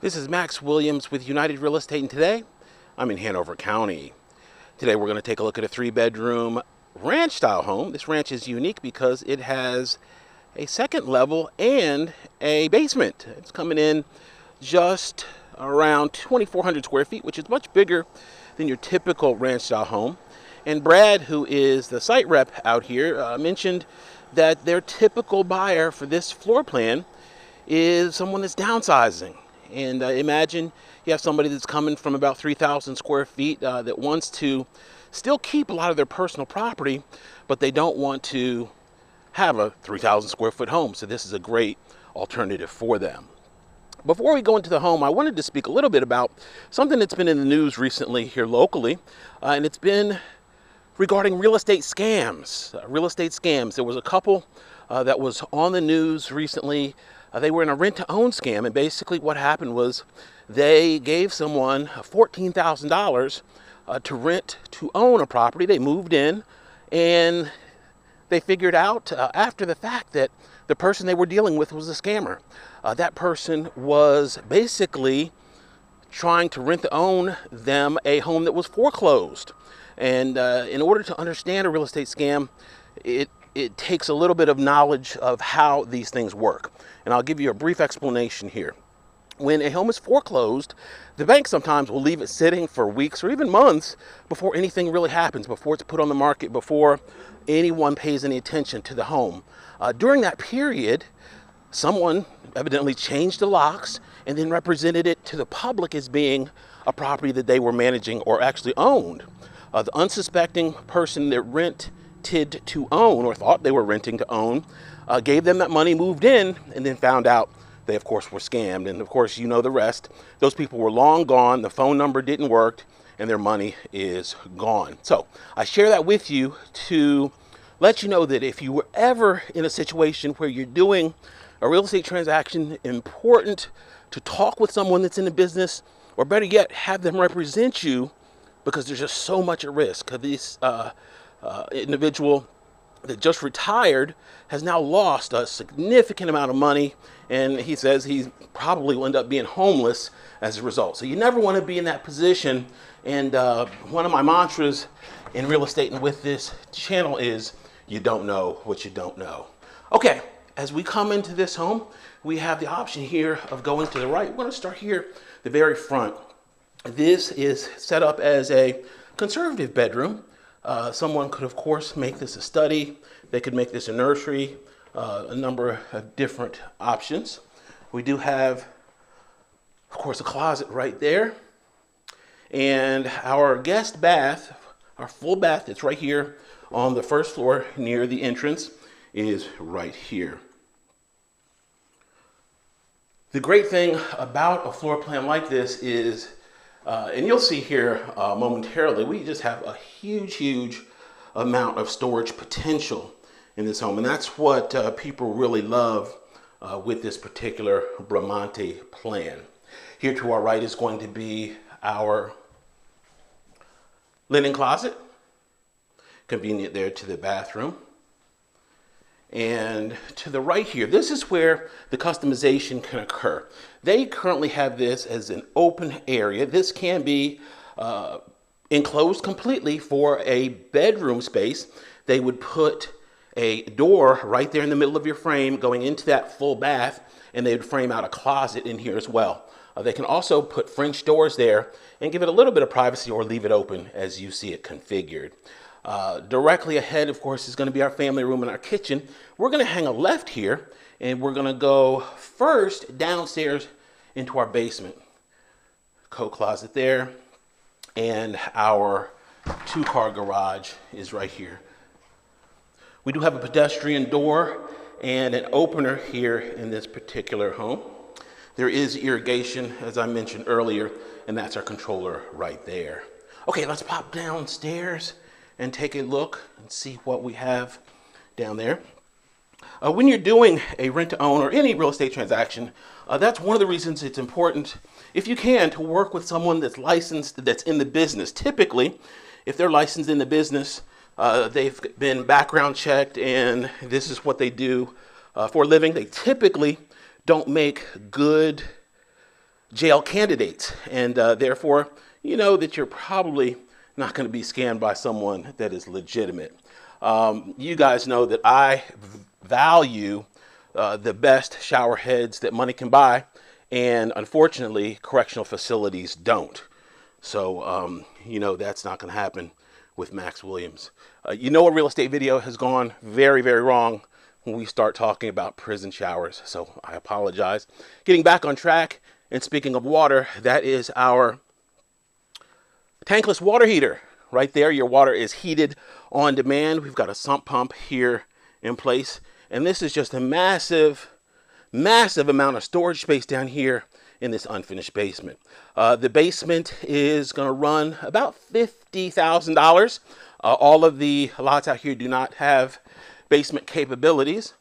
This is Max Williams with United Real Estate, and today I'm in Hanover County. Today we're going to take a look at a 3-bedroom ranch-style home. This ranch is unique because it has a second level and a basement. It's coming in just around 2,400 square feet, which is much bigger than your typical ranch-style home. And Brad, who is the site rep out here, mentioned that their typical buyer for this floor plan is someone that's downsizing. And imagine you have somebody that's coming from about 3,000 square feet that wants to still keep a lot of their personal property, but they don't want to have a 3,000 square foot home. So this is a great alternative for them. Before we go into the home, I wanted to speak a little bit about something that's been in the news recently here locally, and it's been regarding real estate scams. There was a couple that was on the news recently. They were in a rent-to-own scam, and basically what happened was they gave someone $14,000 to rent to own a property. They moved in, and they figured out after the fact that the person they were dealing with was a scammer. That person was basically trying to rent to own them a home that was foreclosed. And in order to understand a real estate scam, it takes a little bit of knowledge of how these things work. And I'll give you a brief explanation here. When a home is foreclosed, the bank sometimes will leave it sitting for weeks or even months before anything really happens, before it's put on the market, before anyone pays any attention to the home. During that period, someone evidently changed the locks and then represented it to the public as being a property that they were managing or actually owned. The unsuspecting person that rented to own, or thought they were renting to own, gave them that money, moved in, and then found out they, of course, were scammed. And of course, you know the rest. Those people were long gone. The phone number didn't work, and their money is gone. So I share that with you to let you know that if you were ever in a situation where you're doing a real estate transaction, important to talk with someone that's in the business, or better yet, have them represent you, because there's just so much at risk. This individual that just retired has now lost a significant amount of money, and he says he probably will end up being homeless as a result. So you never want to be in that position. And one of my mantras in real estate and with this channel is, you don't know what you don't know. Okay, as we come into this home, we have the option here of going to the right. We're going to start here, the very front. This is set up as a conservative bedroom. Someone could, of course, make this a study. They could make this a nursery, a number of different options. We do have, of course, a closet right there. And our guest bath, our full bath that's right here on the first floor near the entrance, is right here. The great thing about a floor plan like this is, and you'll see here momentarily, we just have a huge amount of storage potential in this home. And that's what people really love with this particular Bramante plan. Here to our right is going to be our linen closet, convenient there to the bathroom. And to the right here, this is where the customization can occur. They currently have this as an open area. This can be enclosed completely for a bedroom space. They would put a door right there in the middle of your frame going into that full bath, and they would frame out a closet in here as well. They can also put French doors there and give it a little bit of privacy, or leave it open as you see it configured. Directly ahead, of course, is going to be our family room and our kitchen. We're going to hang a left here, and we're going to go first downstairs into our basement. Coat closet there, and our 2-car garage is right here. We do have a pedestrian door and an opener here in this particular home. There is irrigation, as I mentioned earlier, and that's our controller right there. Okay, let's pop downstairs and take a look and see what we have down there. When you're doing a rent-to-own or any real estate transaction, that's one of the reasons it's important, if you can, to work with someone that's licensed, that's in the business. Typically, if they're licensed in the business, they've been background checked, and this is what they do for a living. They typically don't make good jail candidates. And therefore, you know that you're probably not going to be scammed by someone that is legitimate. You guys know that I value the best shower heads that money can buy, and unfortunately, correctional facilities don't. So, you know, that's not going to happen with Max Williams. You know, a real estate video has gone very, very wrong when we start talking about prison showers. So I apologize. Getting back on track, and speaking of water, that is our tankless water heater. Right there, your water is heated on demand. We've got a sump pump here in place. And this is just a massive, massive amount of storage space down here in this unfinished basement. The basement is going to run about $50,000. All of the lots out here do not have basement capabilities.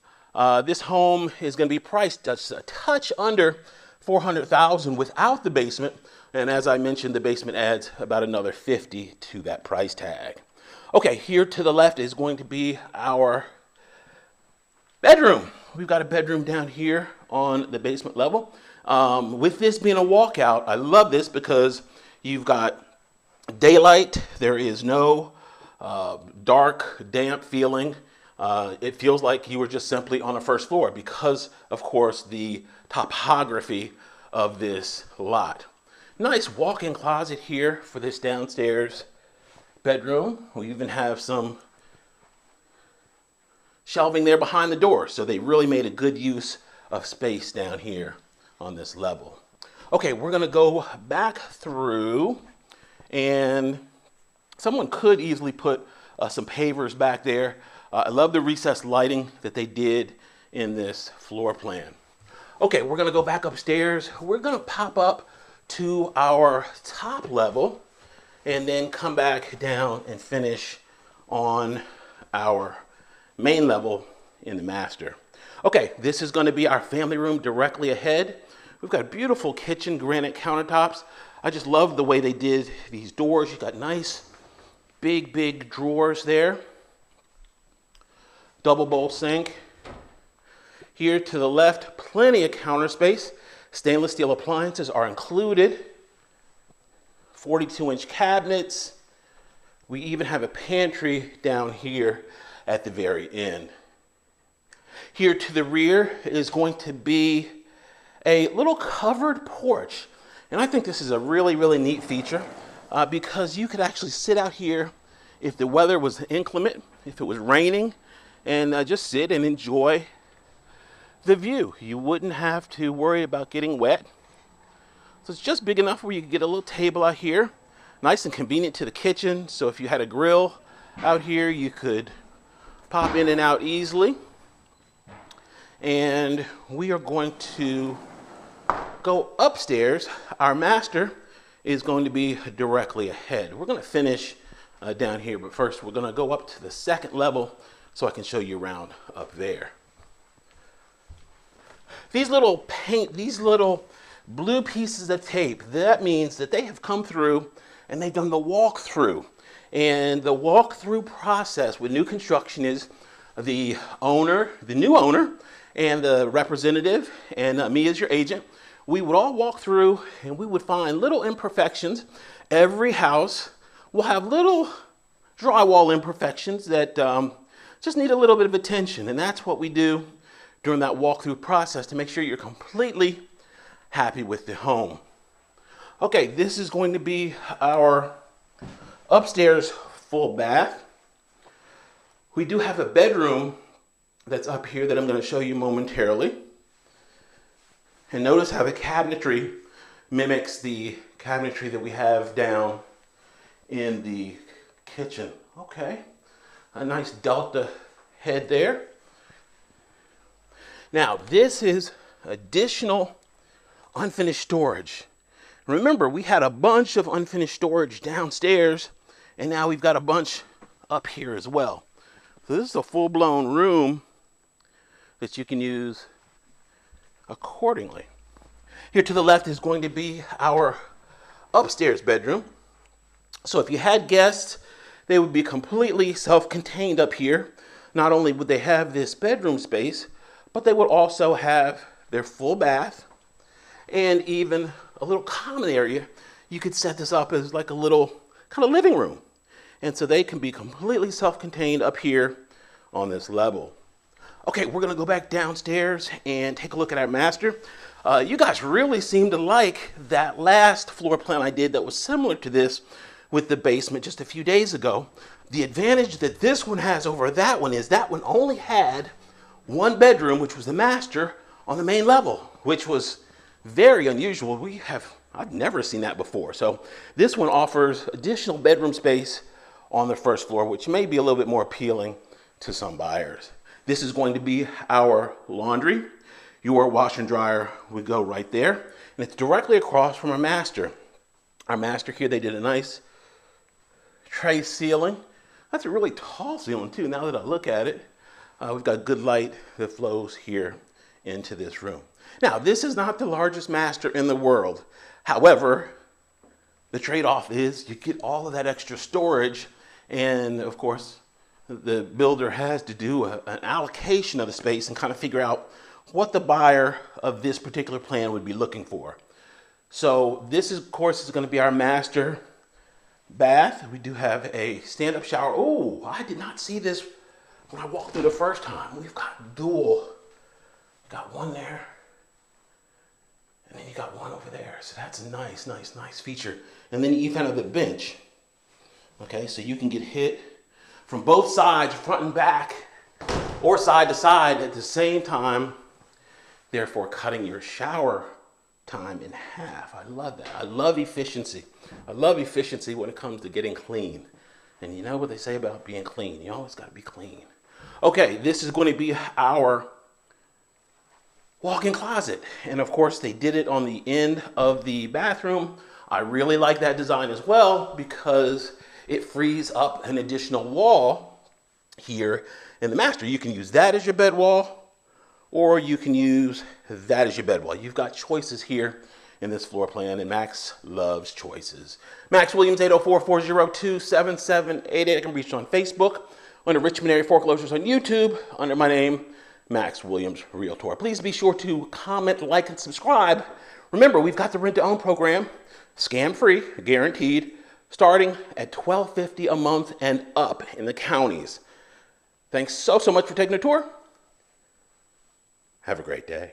This home is going to be priced just a touch under $400,000 without the basement. And as I mentioned, the basement adds about another $50,000 to that price tag. Okay, here to the left is going to be our bedroom. We've got a bedroom down here on the basement level. With this being a walkout, I love this because you've got daylight. There is no dark, damp feeling. It feels like you were just simply on the first floor because, of course, the topography of this lot. Nice walk-in closet here for this downstairs bedroom. We even have some shelving there behind the door, so they really made a good use of space down here on this level. Okay, we're going to go back through, and someone could easily put some pavers back there. I love the recessed lighting that they did in this floor plan. Okay, we're going to go back upstairs. We're going to pop up to our top level and then come back down and finish on our main level in the master. Okay, this is going to be our family room directly ahead. We've got a beautiful kitchen, granite countertops. I just love the way they did these doors. You've got nice big drawers there. Double bowl sink. Here to the left, plenty of counter space. Stainless steel appliances are included. 42-inch cabinets. We even have a pantry down here at the very end. Here to the rear is going to be a little covered porch. And I think this is a really neat feature because you could actually sit out here if the weather was inclement, if it was raining, and just sit and enjoy the view. You wouldn't have to worry about getting wet. So it's just big enough where you can get a little table out here. Nice and convenient to the kitchen. So if you had a grill out here, you could pop in and out easily. And we are going to go upstairs. Our master is going to be directly ahead. We're going to finish down here, but first we're going to go up to the second level so I can show you around up there. These little blue pieces of tape, that means that they have come through and they've done the walkthrough. And the walkthrough process with new construction is the new owner, and the representative, and me as your agent, we would all walk through and we would find little imperfections. Every house will have little drywall imperfections that just need a little bit of attention. And that's what we do during that walkthrough process to make sure you're completely happy with the home. Okay, this is going to be our upstairs full bath. We do have a bedroom that's up here that I'm going to show you momentarily. And notice how the cabinetry mimics the cabinetry that we have down in the kitchen. Okay, a nice delta head there. Now, this is additional unfinished storage. Remember, we had a bunch of unfinished storage downstairs, and now we've got a bunch up here as well. So this is a full-blown room that you can use accordingly. Here to the left is going to be our upstairs bedroom. So if you had guests, they would be completely self-contained up here. Not only would they have this bedroom space, but they would also have their full bath and even a little common area, you could set this up as like a little kind of living room. And so they can be completely self-contained up here on this level. Okay, we're gonna go back downstairs and take a look at our master. You guys really seem to like that last floor plan I did that was similar to this with the basement just a few days ago. The advantage that this one has over that one is that one only had one bedroom, which was the master, on the main level, which was very unusual. I've never seen that before. So this one offers additional bedroom space on the first floor, which may be a little bit more appealing to some buyers. This is going to be our laundry. Your washer and dryer would go right there, and it's directly across from our master. Our master here, they did a nice tray ceiling. That's a really tall ceiling too, now that I look at it. We've got good light that flows here into this room. Now, this is not the largest master in the world. However, the trade-off is you get all of that extra storage, and of course, the builder has to do an allocation of the space and kind of figure out what the buyer of this particular plan would be looking for. So this is, of course, is going to be our master bath. We do have a stand-up shower. Oh, I did not see this when I walked through the first time. We've got dual. Got one there, and then you got one over there. So that's a nice, nice, nice feature. And then you even have the bench. Okay, so you can get hit from both sides, front and back, or side to side at the same time, therefore cutting your shower time in half. I love that. I love efficiency. I love efficiency when it comes to getting clean. And you know what they say about being clean. You always got to be clean. Okay, this is going to be our walk-in closet. And of course, they did it on the end of the bathroom. I really like that design as well because it frees up an additional wall here in the master. You can use that as your bed wall, or you can use that as your bed wall. You've got choices here in this floor plan, and Max loves choices. Max Williams, 804-402-7788. I can reach you on Facebook, under Richmond Area Foreclosures on YouTube, under my name, Max Williams Realtor. Please be sure to comment, like, and subscribe. Remember, we've got the rent-to-own program, scam-free, guaranteed, starting at $12.50 a month and up in the counties. Thanks so much for taking a tour. Have a great day.